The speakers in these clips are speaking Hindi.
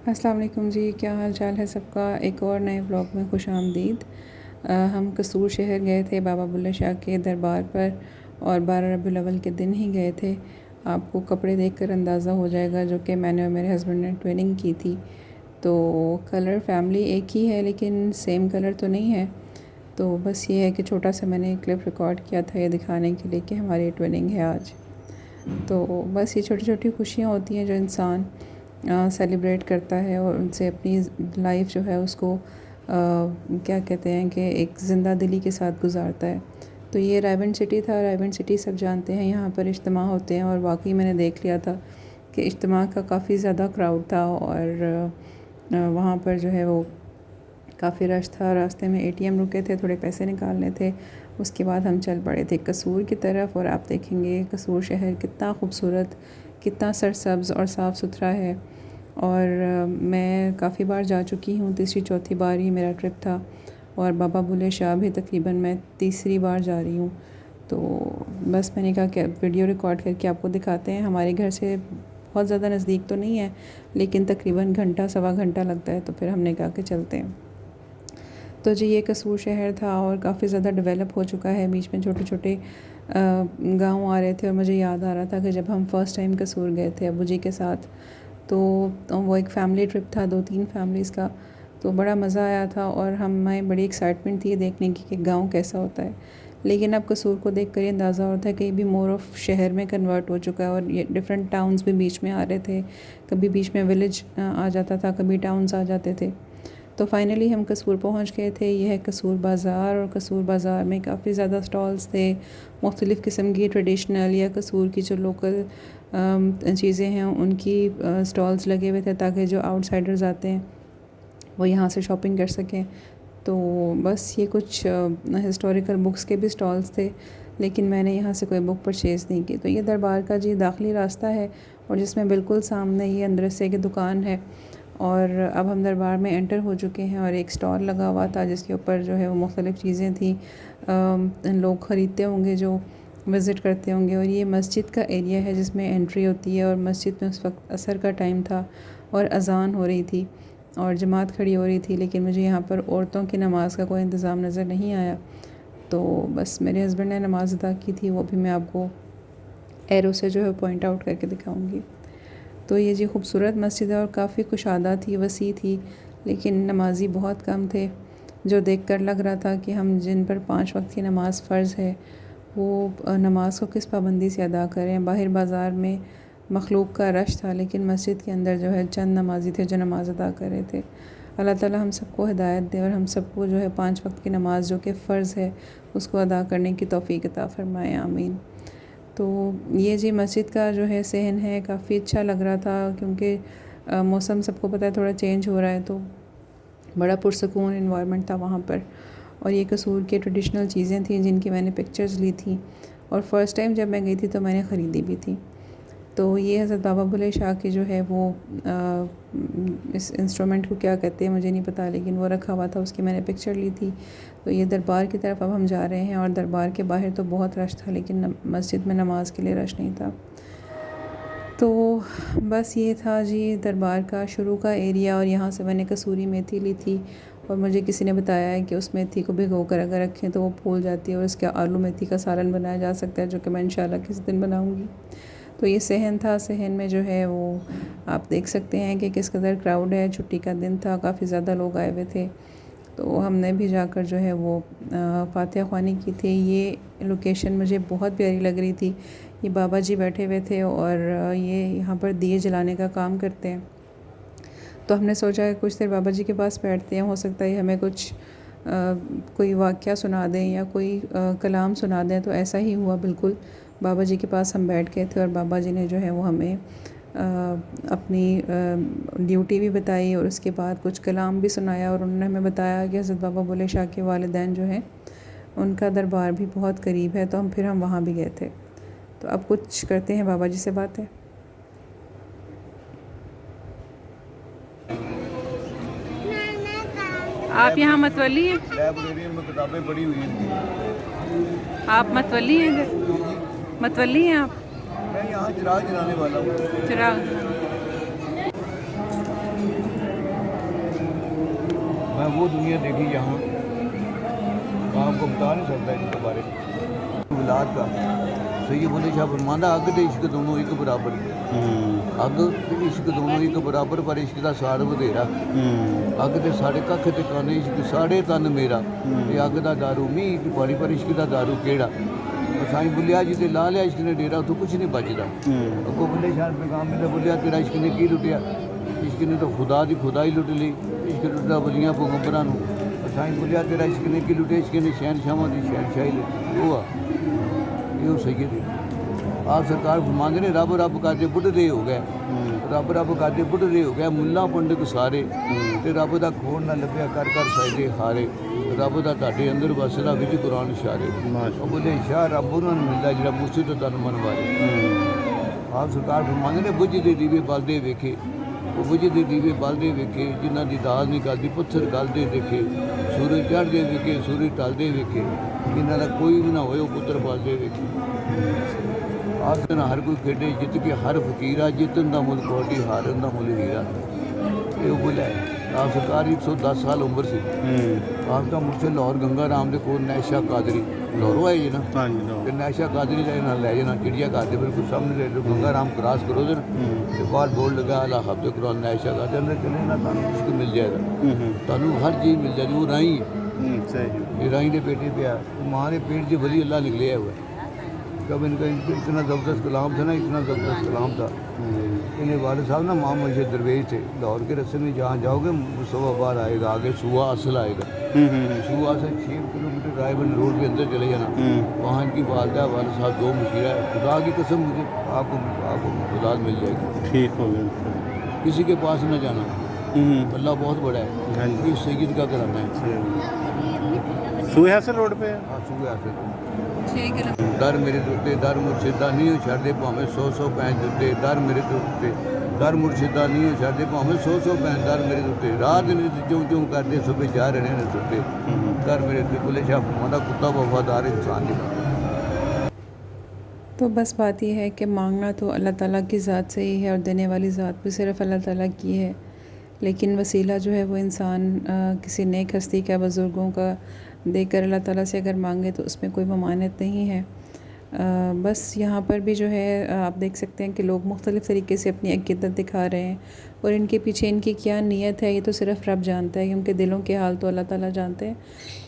अस्सलाम वालेकुम जी, क्या हाल चाल है सबका। एक और नए ब्लॉग में खुश आमदीद। हम कसूर शहर गए थे बाबा बुल्ले शाह के दरबार पर और 12 रबीउल अव्वल के दिन ही गए थे। आपको कपड़े देखकर अंदाज़ा हो जाएगा, जो कि मैंने और मेरे हस्बैंड ने ट्विनिंग की थी। तो कलर फैमिली एक ही है लेकिन सेम कलर तो नहीं है। तो बस ये है कि छोटा सा मैंने क्लिप रिकॉर्ड किया था ये दिखाने के लिए कि हमारी ट्विनिंग है आज। तो बस ये छोटी छोटी खुशियाँ होती हैं जो इंसान सेलिब्रेट करता है और उनसे अपनी लाइफ जो है उसको क्या कहते हैं कि एक ज़िंदा दिली के साथ गुजारता है। तो ये रायबंद सिटी था। रायबंद सिटी सब जानते हैं, यहाँ पर इज्तिमा होते हैं और वाकई मैंने देख लिया था कि इज्तिमा का काफ़ी ज़्यादा क्राउड था और वहाँ पर जो है वो काफ़ी रश था। रास्ते में एटीएम रुके थे, थोड़े पैसे निकालने थे। उसके बाद हम चल पड़े थे कसूर की तरफ और आप देखेंगे कसूर शहर कितना खूबसूरत, कितना सरसब्ज़ और साफ़ सुथरा है। और मैं काफ़ी बार जा चुकी हूँ, तीसरी चौथी बार ही मेरा ट्रिप था। और बाबा बुल्ले शाह भी तकरीबन मैं तीसरी बार जा रही हूँ। तो बस मैंने कहा कि वीडियो रिकॉर्ड करके आपको दिखाते हैं। हमारे घर से बहुत ज़्यादा नज़दीक तो नहीं है लेकिन तकरीबन घंटा सवा घंटा लगता है, तो फिर हमने कहा कि चलते हैं। तो जी ये कसूर शहर था और काफ़ी ज़्यादा डेवलप हो चुका है। बीच में छोटे छोटे गांव आ रहे थे और मुझे याद आ रहा था कि जब हम फ़र्स्ट टाइम कसूर गए थे अबू जी के साथ, तो वो एक फ़ैमिली ट्रिप था, 2-3 फैमिलीज़ का। तो बड़ा मज़ा आया था और हमें बड़ी एक्साइटमेंट थी देखने की कि गांव कैसा होता है। लेकिन अब कसूर को देख कर ये अंदाज़ा होता है कि ये भी मोर ऑफ़ शहर में कन्वर्ट हो चुका है और ये डिफरेंट टाउन्स भी बीच में आ रहे थे। कभी बीच में विलेज आ जाता था, कभी टाउन्स आ जाते थे। तो फाइनली हम कसूर पहुंच गए थे। यह है कसूर बाज़ार और कसूर बाज़ार में काफ़ी ज़्यादा स्टॉल्स थे। मुख्तलिफ़ किस्म की ट्रेडिशनल या कसूर की जो लोकल चीज़ें हैं उनकी स्टॉल्स लगे हुए थे, ताकि जो आउटसाइडर्स आते हैं वो यहाँ से शॉपिंग कर सकें। तो बस ये कुछ हिस्टोरिकल बुक्स के भी स्टॉल्स थे, लेकिन मैंने यहाँ से कोई बुक परचेज़ नहीं की। तो ये दरबार का जी दाखिली रास्ता है और जिसमें बिल्कुल सामने ये अंदर से की दुकान है। और अब हम दरबार में एंटर हो चुके हैं और एक स्टॉल लगा हुआ था जिसके ऊपर जो है वो मुख्तलिफ़ चीज़ें थी। लोग ख़रीदते होंगे जो विज़िट करते होंगे। और ये मस्जिद का एरिया है जिसमें एंट्री होती है और मस्जिद में उस वक्त असर का टाइम था और अज़ान हो रही थी और जमात खड़ी हो रही थी, लेकिन मुझे यहाँ पर औरतों की नमाज़ का कोई इंतज़ाम नज़र नहीं आया। तो बस मेरे हस्बैंड ने नमाज़ अदा की थी, वो भी मैं आपको एरो से जो है पॉइंट आउट करके दिखाऊंगी। तो ये जी खूबसूरत मस्जिद है और काफ़ी कुशादा थी, वसी थी, लेकिन नमाजी बहुत कम थे। जो देखकर लग रहा था कि हम जिन पर 5 वक्त की नमाज़ फ़र्ज़ है वो नमाज को किस पाबंदी से अदा करें। बाहर बाज़ार में मखलूक का रश था, लेकिन मस्जिद के अंदर जो है चंद नमाजी थे जो नमाज़ अदा कर रहे थे। अल्लाह ताला हम सबको हिदायत दे और हम सबको जो है 5 वक्त की नमाज़ जो कि फ़र्ज़ है उसको अदा करने की तौफ़ीक अता फ़रमाए, आमीन। तो ये जी मस्जिद का जो है सहन है काफ़ी अच्छा लग रहा था, क्योंकि मौसम सबको पता है थोड़ा चेंज हो रहा है, तो बड़ा पुरसकून एनवायरनमेंट था वहाँ पर। और ये कसूर के ट्रेडिशनल चीज़ें थी जिनकी मैंने पिक्चर्स ली थी और फ़र्स्ट टाइम जब मैं गई थी तो मैंने ख़रीदी भी थी। तो ये हज़रत बाबा बुल्ले शाह की जो है वो इस इंस्ट्रूमेंट को क्या कहते हैं मुझे नहीं पता, लेकिन वो रखा हुआ था, उसकी मैंने पिक्चर ली थी। तो ये दरबार की तरफ अब हम जा रहे हैं और दरबार के बाहर तो बहुत रश था, लेकिन मस्जिद में नमाज के लिए रश नहीं था। तो बस ये था जी दरबार का शुरू का एरिया। और यहाँ से मैंने कसूरी मेथी ली थी और मुझे किसी ने बताया है कि उस मेथी को भिगो कर अगर रखें तो वो फूल जाती है और इसके आलू मेथी का सालन बनाया जा सकता है, जो कि मैं इंशाल्लाह किसी दिन बनाऊँगी। तो ये सहन था। सहन में जो है वो आप देख सकते हैं कि किस कदर क्राउड है। छुट्टी का दिन था, काफ़ी ज़्यादा लोग आए हुए थे। तो हमने भी जाकर जो है वो फातिहा ख़्वानी की थी। ये लोकेशन मुझे बहुत प्यारी लग रही थी। ये बाबा जी बैठे हुए थे और ये यहाँ पर दिए जलाने का काम करते हैं। तो हमने सोचा कि कुछ देर बाबा जी के पास बैठते हैं, हो सकता है हमें कुछ कोई वाक़या सुना दें या कोई कलाम सुना दें। तो ऐसा ही हुआ बिल्कुल। बाबा जी के पास हम बैठ गए थे और बाबा जी ने जो है वो हमें अपनी ड्यूटी भी बताई और उसके बाद कुछ कलाम भी सुनाया। और उन्होंने हमें बताया कि हज़रत बाबा बुल्ले शाह के वालिदैन जो हैं उनका दरबार भी बहुत करीब है। तो हम वहाँ भी गए थे। तो अब कुछ करते हैं बाबा जी से बातें। आप यहाँ मतवली हैं? लाइब्रेरी में किताबें पढ़ी हुई हैं। आप मतवली हैं इधर? मतवली हैं आप? मैं यहाँ चिराग जलाने वाला हूँ। चिराग। मैंने वो दुनिया देखी जहाँ आपको बता नहीं सकता इसके बारे में। विलाद का सही बोले शाह फरमांदा अग ते इश्क दोनों एक बराबर, अग ते इश्क दोनों एक बराबर पर इश्क दा साड़ वधेरा, अग ते साढ़े कख ते काने इश्क साढ़े तन मेरा, ते अग दा दारू मीं ते पानी पर इश्क दा दारू केड़ा। साईं बुलिया जी ते ला लिया इश्क ने डेरा, उत्थों कुछ नहीं बचदा। अगो बुल्ले शाह पैगाम में बोलिया तेरा इश्क ने की लुटिया, इश्क ने तो खुदा दी खुदाई लुट ली, इश्क लुटदा वलियां पैगंबरां नूं। साईं बुलिया तेरा इश्क ने की लुटिया, इश्क ने शहनशाहां दी शहनशाही लुटी। वो आ यो सही है। आप सरकार फरमांदे ने रब रब करदे बुढ़े हो गए, रब रब करदे बुढ़े हो गए मुल्ला पंडित सारे, ते रब दा खोड़ ना लभ्या कर कर साइदे हारे, रब दा तुहाडे अंदर वसदा विच कुरान इशारे। ਉਹ ਬੋਲੇ ਸ਼ਾਹ ਰੱਬ ਉਹਨਾਂ ਨੂੰ ਮਿਲਦਾ ਜਿਹੜਾ ਮੁਰਸ਼ਿਦ ਤੋਂ ਤਨ ਮਨ ਵਾਰੇ। ਆਪ ਸਰਕਾਰ ਫਰਮਾਉਂਦੇ ਨੇ ਬੁੱਝਦੇ ਦੀਵੇ ਬਲਦੇ ਵੇਖੇ, ਉਹ ਬੁੱਝਦੇ ਦੀਵੇ ਬਲਦੇ ਵੇਖੇ, ਜਿਨ੍ਹਾਂ ਦੀ ਦਾਲ ਨਹੀਂ ਗਲਦੀ ਪੱਥਰ ਗਲਦੇ ਦੇਖੇ, ਸੂਰਜ ਚੜ੍ਹਦੇ ਵੇਖੇ ਸੂਰਜ ਢਲਦੇ ਵੇਖੇ, ਜਿਨ੍ਹਾਂ ਦਾ ਕੋਈ ਵੀ ਨਾ ਹੋਏ ਉਹ ਪੁੱਤਰ ਬਲਦੇ ਵੇਖੇ। ਆਪ ਦਿਨ ਹਰ ਕੋਈ ਖੇਡੇ ਜਿੱਤ ਕੇ ਹਰ ਫਕੀਰਾ, ਜਿੱਤਣ ਦਾ ਮੁੱਲ ਕੋਟੀ ਹਾਰਨ ਦਾ ਮੁੱਲ ਹੀਰਾ। ਇਹ ਬੋਲਿਆ आप सरकार 110 साल उम्र से आपका मुझसे लाहौर गंगा राम के कोल नैशा कादरी लाहौरों आए जी ना, फिर नैशा कादरी का ना लै जाना चिड़िया घर के बिल्कुल सामने गंगा राम क्रॉस करो उधर तो बाहर बोर्ड लगा अला हफ्ते करो नैशा कादरी अंदर चले ना तुम कुछ मिल जाएगा, तुम हर चीज़ मिल जाएगी। वो राही है, ये राही के बेटे पे माँ के पेट से वली अल्लाह निकले हुआ है। कब इनका इतना ज़बरदस्त कलाम था ना, इतना ज़बरदस्त कलाम था। इन्हें वाले साहब ना माँ मुझे दरवेश थे, लाहौर के रस्ते में जहाँ जाओगे मुसवा बार आएगा, आगे सुआ असल आएगा, सुआ से 6 किलोमीटर रायबंद रोड के अंदर चले जाना, वहाँ इनकी वालदा वाले साहब 2 मुशीरा है। खुदा की कसम मुझे आपको खुदा मिल जाएगी। ठीक हो गया, किसी के पास न जाना, अल्लाह बहुत बड़ा है, ये सैयद का कराना है। सूए हासिल रोड पे है। हाँ सूए हासिल दर मेरे उत्ते दर मुर्शिदा नहीं छड़दे भावें 100 पैंच उत्ते दर मेरे उत्ते दर मुर्शिदा नहीं छड़दे भावें 100 पैंच दर मेरे उत्ते रात दिन चूं चूं करते सुबह जा रहे ने सुते दर मेरे उत्ते बुल्ले शाह फरमांदा कुत्ता वफादार इंसान नहीं। तो बस बात यह है कि मांगना तो अल्लाह ताला की ज़ात से ही है और देने वाली ज़ात भी सिर्फ़ अल्लाह ताला की है, लेकिन वसीला जो है वो इंसान किसी नेक हस्ती का बुज़ुर्गों का देकर अल्लाह ताला से अगर मांगे तो उसमें कोई ममानियत नहीं है। बस यहाँ पर भी जो है आप देख सकते हैं कि लोग मुख्तलिफ़ तरीके से अपनी अक़ीदत दिखा रहे हैं और इनके पीछे इनकी क्या नीयत है ये तो सिर्फ़ रब जानता है, क्योंकि दिलों के हाल तो अल्लाह ताला जानते हैं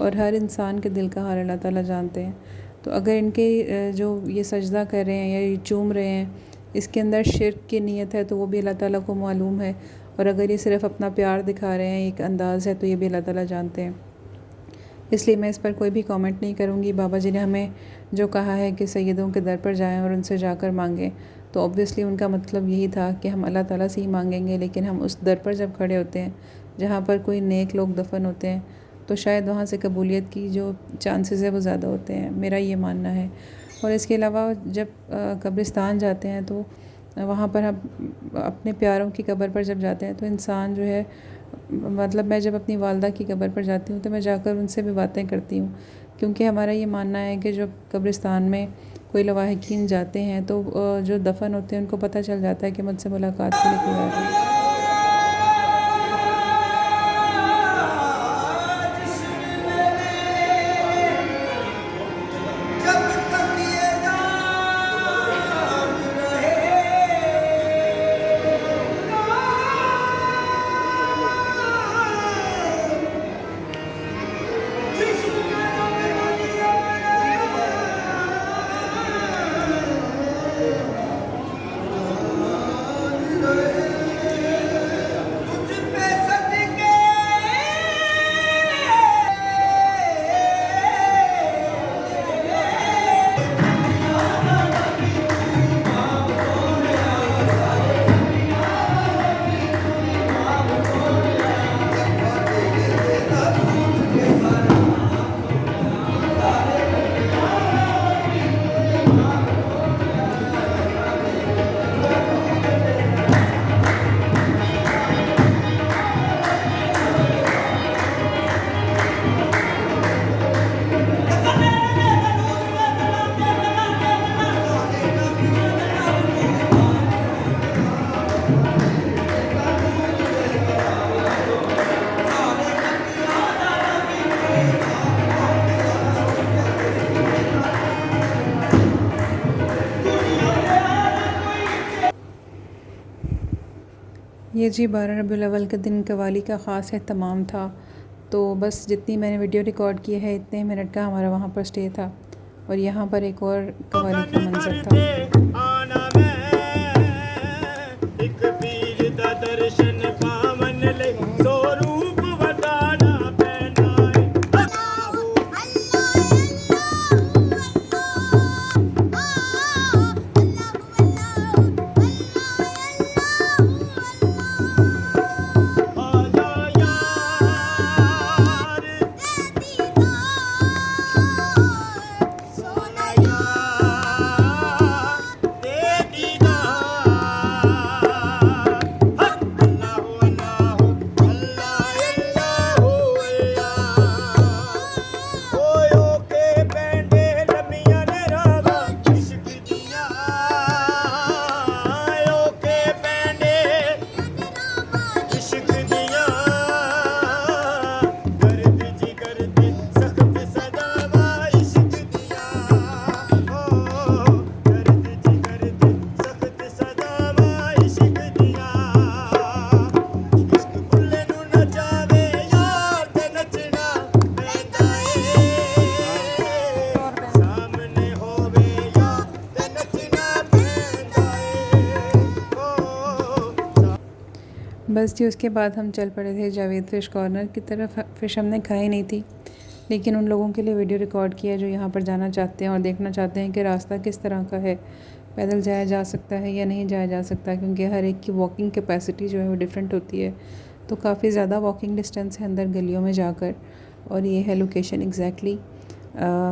और हर इंसान के दिल का हाल अल्लाह ताला जानते हैं। तो अगर इनके जो ये सजदा कर रहे हैं या ये चूम रहे हैं इसके अंदर शिर्क की नीयत है तो वो भी अल्लाह ताला को मालूम है, और अगर ये सिर्फ़ अपना प्यार दिखा रहे हैं एक अंदाज़ है तो ये भी अल्लाह ताला जानते हैं। इसलिए मैं इस पर कोई भी कमेंट नहीं करूँगी। बाबा जी ने हमें जो कहा है कि सैयदों के दर पर जाएं और उनसे जाकर मांगें, तो ऑब्वियसली उनका मतलब यही था कि हम अल्लाह ताला से ही मांगेंगे, लेकिन हम उस दर पर जब खड़े होते हैं जहाँ पर कोई नेक लोग दफन होते हैं तो शायद वहाँ से कबूलियत की जो चांसेस है वो ज़्यादा होते हैं, मेरा ये मानना है। और इसके अलावा जब कब्रिस्तान जाते हैं तो वहाँ पर हम अपने प्यारों की कब्र पर जब जाते हैं तो इंसान जो है, मतलब मैं जब अपनी वालदा की कब्र पर जाती हूँ तो मैं जाकर उनसे भी बातें करती हूँ, क्योंकि हमारा ये मानना है कि जब कब्रिस्तान में कोई लवाहिकीन जाते हैं तो जो दफन होते हैं उनको पता चल जाता है कि मुझसे मुलाकात के लिए कोई आ रहा है। ये जी 12 रबीउल अव्वल के दिन कव्वाली का ख़ास एहतमाम था। तो बस जितनी मैंने वीडियो रिकॉर्ड की है इतने मिनट का हमारा वहाँ पर स्टे था और यहाँ पर एक और कव्वाली का मंज़र था। बस जी उसके बाद हम चल पड़े थे जावेद फ़िश कॉर्नर की तरफ। फ़िश हमने खाई नहीं थी लेकिन उन लोगों के लिए वीडियो रिकॉर्ड किया जो यहाँ पर जाना चाहते हैं और देखना चाहते हैं कि रास्ता किस तरह का है, पैदल जाया जा सकता है या नहीं जाया जा सकता, क्योंकि हर एक की वॉकिंग कैपेसिटी जो है वो डिफरेंट होती है। तो काफ़ी ज़्यादा वॉकिंग डिस्टेंस है अंदर गलियों में जाकर। और ये है लोकेशन एग्जैक्टली।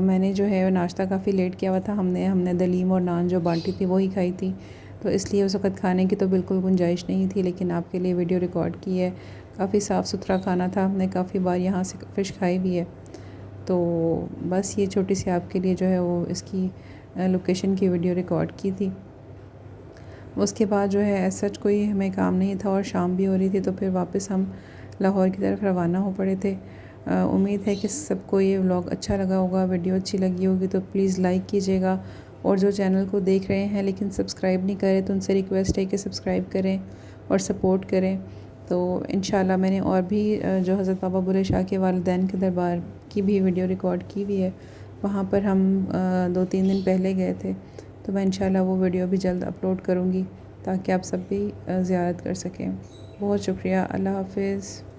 मैंने जो है नाश्ता काफ़ी लेट किया हुआ था। हमने दलीम और नान जो बांटी थी वही खाई थी, तो इसलिए उस वक़्त खाने की तो बिल्कुल गुंजाइश नहीं थी, लेकिन आपके लिए वीडियो रिकॉर्ड की है। काफ़ी साफ़ सुथरा खाना था, हमने काफ़ी बार यहाँ से फ़िश खाई भी है। तो बस ये छोटी सी आपके लिए जो है वो इसकी लोकेशन की वीडियो रिकॉर्ड की थी। उसके बाद जो है सच कोई हमें काम नहीं था और शाम भी हो रही थी, तो फिर वापस हम लाहौर की तरफ रवाना हो पड़े थे। उम्मीद है कि सबको ये व्लॉग अच्छा लगा होगा, वीडियो अच्छी लगी होगी तो प्लीज़ लाइक कीजिएगा। और जो चैनल को देख रहे हैं लेकिन सब्सक्राइब नहीं करें तो उनसे रिक्वेस्ट है कि सब्सक्राइब करें और सपोर्ट करें। तो इंशाल्लाह मैंने और भी जो हज़रत बाबा बुल्ले शाह के वालिदैन के दरबार की भी वीडियो रिकॉर्ड की हुई है। वहाँ पर हम 2-3 दिन पहले गए थे, तो मैं इंशाल्लाह वो वीडियो भी जल्द अपलोड करूँगी ताकि आप सब भी ज़ियारत कर सकें। बहुत शुक्रिया। अल्लाह हाफ़िज़।